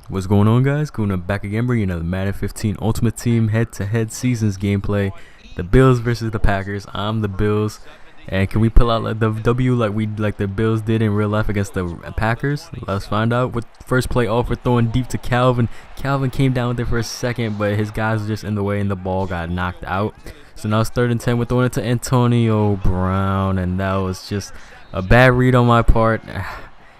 What's going on, guys? Going back again, bringing another Madden 15 Ultimate Team head-to-head seasons gameplay. The Bills versus the Packers. I'm the Bills, and can we pull out like the W like the Bills did in real life against the Packers? Let's find out. With first play off, we're throwing deep to Calvin. Calvin came down with it for a second, but his guys were just in the way, and the ball got knocked out. So now it's 3rd and 10. We're throwing it to Antonio Brown, and that was just a bad read on my part.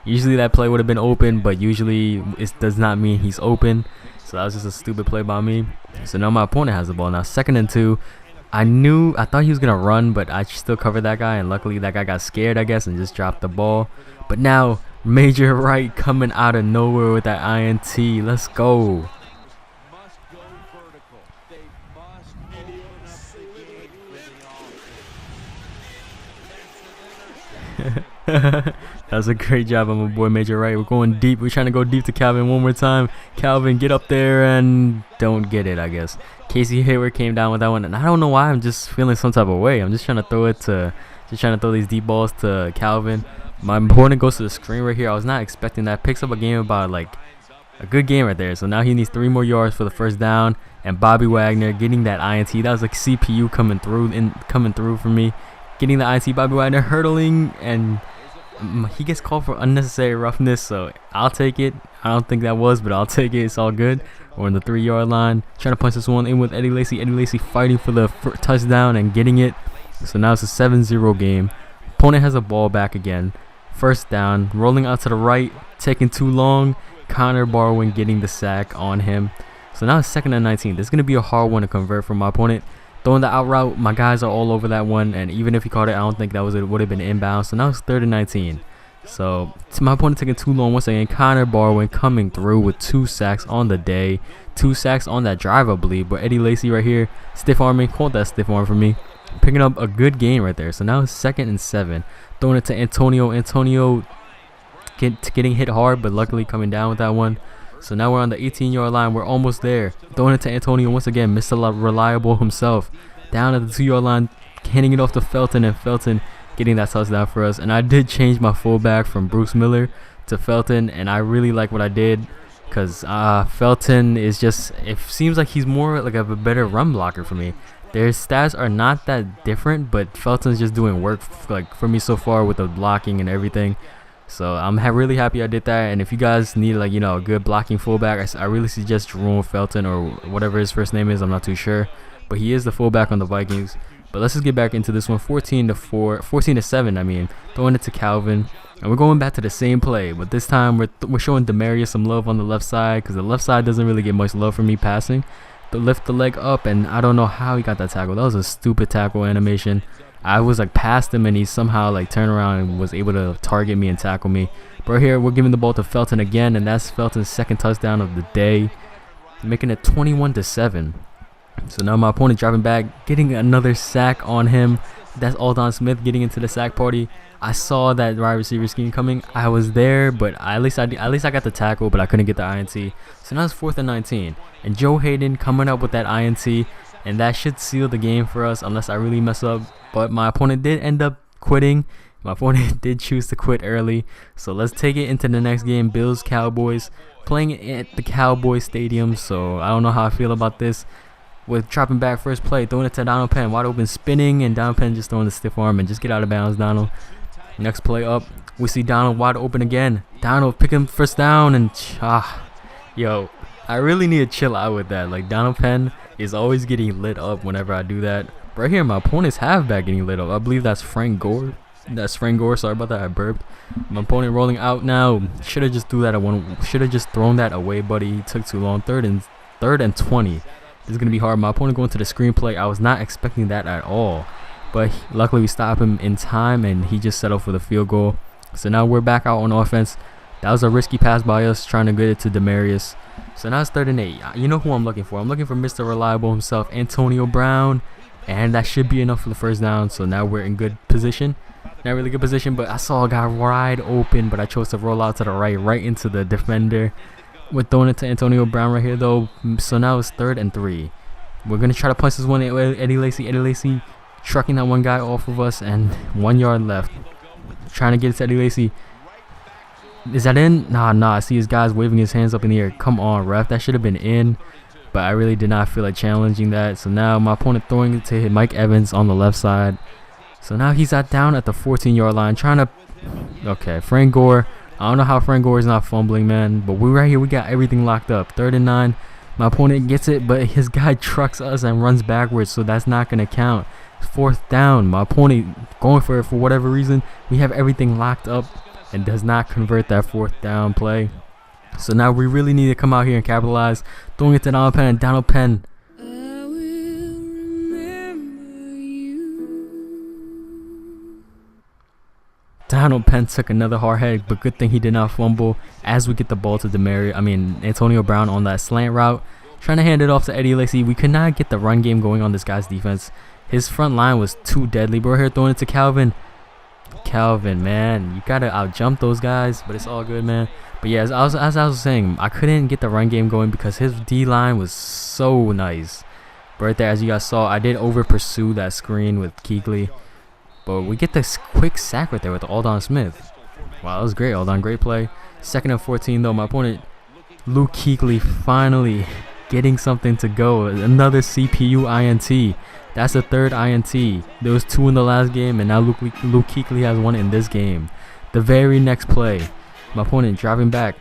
Usually that play would have been open, but usually it does not mean he's open. So that was just a stupid play by me. So now my opponent has the ball. Now 2nd and 2. I thought he was gonna run, but I still covered that guy, and luckily that guy got scared, I guess, and just dropped the ball. But now Major Wright coming out of nowhere with that INT. Let's go. That was a great job on my boy Major Wright. We're going deep. We're trying to go deep to Calvin one more time. Calvin, get up there and don't get it, I guess. Casey Hayward came down with that one, and I don't know why. I'm just feeling some type of way. I'm just trying to throw these deep balls to Calvin. My opponent goes to the screen right here. I was not expecting that. Picks up a game about like a good game right there. So now he needs 3 more yards for the first down. And Bobby Wagner getting that INT. That was like CPU coming through for me. Getting the INT. Bobby Wagner hurdling, and he gets called for unnecessary roughness, so I'll take it. I don't think that was, but I'll take it. It's all good. We're on the 3-yard line, trying to punch this one in with Eddie Lacy. Eddie Lacy fighting for the touchdown and getting it. So now it's a 7-0 game. Opponent has a ball back again. First down, rolling out to the right, taking too long. Connor Barwin getting the sack on him. So now it's 2nd and 19. This is going to be a hard one to convert for my opponent. Throwing the out route, my guys are all over that one, and even if he caught it, I don't think that would have been inbound. So now it's 3rd and 19. So my opponent taking too long once again. Connor Barwin coming through with 2 sacks on the day, 2 sacks on that drive, I believe. But Eddie Lacy right here, stiff arming, called that stiff arm for me, picking up a good gain right there. So now it's 2nd and 7. Throwing it to Antonio. Antonio getting hit hard, but luckily coming down with that one. So now we're on the 18-yard line. We're almost there. Throwing it to Antonio once again. Mr. Reliable himself. Down at the 2-yard line. Handing it off to Felton. And Felton getting that touchdown for us. And I did change my fullback from Bruce Miller to Felton. And I really like what I did. Because Felton is just... It seems like he's more like a better run blocker for me. Their stats are not that different. But Felton's just doing work for me so far with the blocking and everything. So I'm really happy I did that. And if you guys need a good blocking fullback, I really suggest Jerome Felton or whatever his first name is. I'm not too sure, but he is the fullback on the Vikings. But let's just get back into this one. 14 to 7. I mean, throwing it to Calvin, and we're going back to the same play, but this time we're showing Demarius some love on the left side, because the left side doesn't really get much love for me passing. To lift the leg up, and I don't know how he got that tackle. That was a stupid tackle animation. I was past him, and he somehow turned around and was able to target me and tackle me. But right here, we're giving the ball to Felton again, and that's Felton's 2nd touchdown of the day, making it 21 to 7. So now my opponent driving back, getting another sack on him. That's Aldon Smith getting into the sack party. I saw that wide receiver scheme coming. I was there, but at least I got the tackle, but I couldn't get the INT. So now it's 4th and 19, and Joe Hayden coming up with that INT, and that should seal the game for us unless I really mess up. But my opponent did end up quitting. My opponent did choose to quit early. So let's take it into the next game. Bills Cowboys, playing at the Cowboys Stadium. So I don't know how I feel about this. With dropping back first play, throwing it to Donald Penn, wide open spinning, and Donald Penn just throwing the stiff arm and just get out of bounds. Donald. Next play up, we see Donald wide open again. Donald picking first down, and yo, I really need to chill out with that. Donald Penn is always getting lit up whenever I do that. Right here, my opponent's halfback getting lit up. I believe that's Frank Gore. Sorry about that. I burped. My opponent rolling out now. Should have just thrown that away, buddy. He took too long. 3rd and 20. This is gonna be hard. My opponent going to the screenplay. I was not expecting that at all, but luckily we stopped him in time, and he just settled for the field goal. So now we're back out on offense. That was a risky pass by us, trying to get it to Demarius. So now it's 3rd and 8. You know who I'm looking for. I'm looking for Mr. Reliable himself, Antonio Brown. And that should be enough for the first down. So now we're in good position. Not really good position, but I saw a guy wide open, but I chose to roll out to the right into the defender. We're throwing it to Antonio Brown right here, though. So now it's 3rd and 3. We're going to try to punch this one at Eddie Lacy. Eddie Lacy trucking that one guy off of us, and 1 yard left. Trying to get it to Eddie Lacy. Is that in? Nah. I see his guys waving his hands up in the air. Come on, ref. That should have been in. But I really did not feel like challenging that. So now my opponent throwing it to hit Mike Evans on the left side. So now he's down at the 14-yard line trying to... Okay, Frank Gore. I don't know how Frank Gore is not fumbling, man. But we're right here. We got everything locked up. 3rd and 9. My opponent gets it, but his guy trucks us and runs backwards. So that's not going to count. 4th down. My opponent going for it for whatever reason. We have everything locked up and does not convert that 4th down play. So now we really need to come out here and capitalize. Throwing it to Donald Penn. Donald Penn. Donald Penn took another hard hit, but good thing he did not fumble as we get the ball to Antonio Brown on that slant route. Trying to hand it off to Eddie Lacy. We could not get the run game going on this guy's defense. His front line was too deadly. But we're here throwing it to Calvin. Calvin, man, you gotta outjump those guys, but it's all good, man. But yeah, as I was saying, I couldn't get the run game going because his D-line was so nice. But right there, as you guys saw, I did over-pursue that screen with Kuechly. But we get this quick sack right there with Aldon Smith. Wow, that was great, Aldon. Great play. 2nd and 14, though. My opponent, Luke Kuechly, finally getting something to go. Another CPU INT. That's the 3rd INT. There was 2 in the last game, and now Luke Kuechly has 1 in this game. The very next play, my opponent driving back,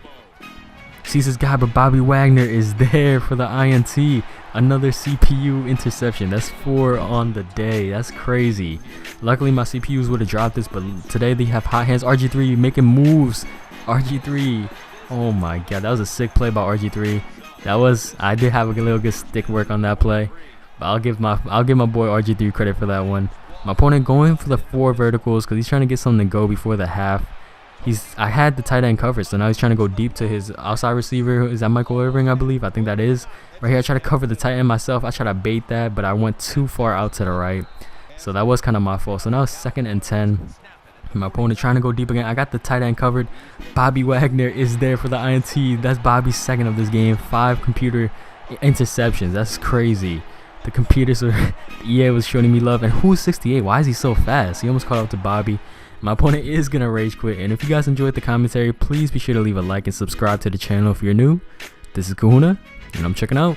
sees his guy, but Bobby Wagner is there for the INT. Another CPU interception. That's 4 on the day. That's crazy. Luckily, my CPUs would have dropped this, but today they have hot hands. RG3 making moves. RG3. Oh my God, that was a sick play by RG3. I did have a little good stick work on that play. But I'll give my boy RG3 credit for that one. My opponent going for the 4 verticals because he's trying to get something to go before the half. I had the tight end covered, so now he's trying to go deep to his outside receiver. Is that Michael Irving, I believe? I think that is. Right here, I try to cover the tight end myself. I try to bait that, but I went too far out to the right. So that was kind of my fault. So now it's 2nd and 10. My opponent trying to go deep again. I got the tight end covered. Bobby Wagner is there for the INT. That's Bobby's 2nd of this game. 5 computer interceptions. That's crazy. The computers the EA was showing me love. And who's 68? Why is he so fast? He almost caught up to Bobby. My opponent is going to rage quit. And if you guys enjoyed the commentary, please be sure to leave a like and subscribe to the channel if you're new. This is Kahuna, and I'm checking out.